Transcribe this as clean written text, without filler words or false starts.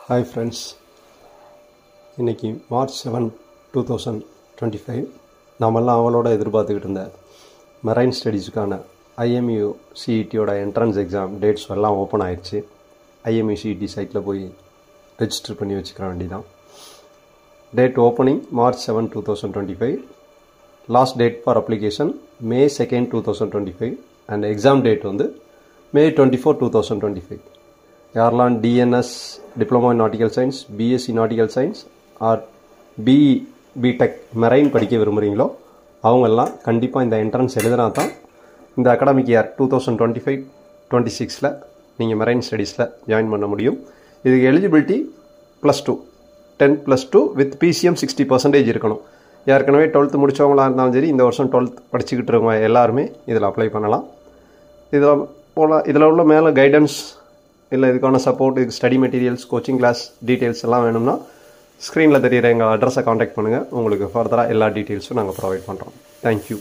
Hi friends, இன்னைக்கு March 7, 2025 நாமெல்லாம் அவளோட எதிர்பார்த்துக்கிட்டு இருந்த மெரைன் ஸ்டடீஸுக்கான IMU CETயோட என்ட்ரன்ஸ் எக்ஸாம் டேட்ஸ் எல்லாம் ஓப்பன் ஆயிடுச்சு. IMU CET சைட்டில் போய் ரெஜிஸ்டர் பண்ணி வச்சுக்கிற வேண்டிதான். Date opening March 7, 2025. Last date for application May 2, 2025 and exam date வந்து May 24, 2025. யாரெல்லாம் DNS diploma in nautical science, BSc nautical science or BTech marine படிக்க விரும்புகிறீங்களோ அவங்கெல்லாம் கண்டிப்பாக இந்த என்ட்ரன்ஸ் எழுதினா தான் இந்த அகாடமிக் இயர் 2025-26 நீங்கள் மெரைன் ஸ்டடீஸில் ஜாயின் பண்ண முடியும். இதுக்கு எலிஜிபிலிட்டி +2 10+2 வித் PCM 60% இருக்கணும். ஏற்கனவே 12th முடித்தவங்களாக இருந்தாலும் சரி, இந்த வருஷம் 12th படிச்சுக்கிட்டு இருக்கவங்க எல்லாருமே இதில் அப்ளை பண்ணலாம். இதில் உள்ள மேலே கைடன்ஸ் இல்லை இதுக்கான சப்போர்ட், இதுக்கு study materials, coaching class details எல்லாம் வேணும்னா ஸ்க்ரீனில் தெரியிற எங்கள் அட்ரஸை காண்டாக்ட் பண்ணுங்கள். உங்களுக்கு ஃபர்தராக எல்லா டீட்டெயில்ஸும் நாங்கள் ப்ரொவைட் பண்ணுறோம். தேங்க்யூ.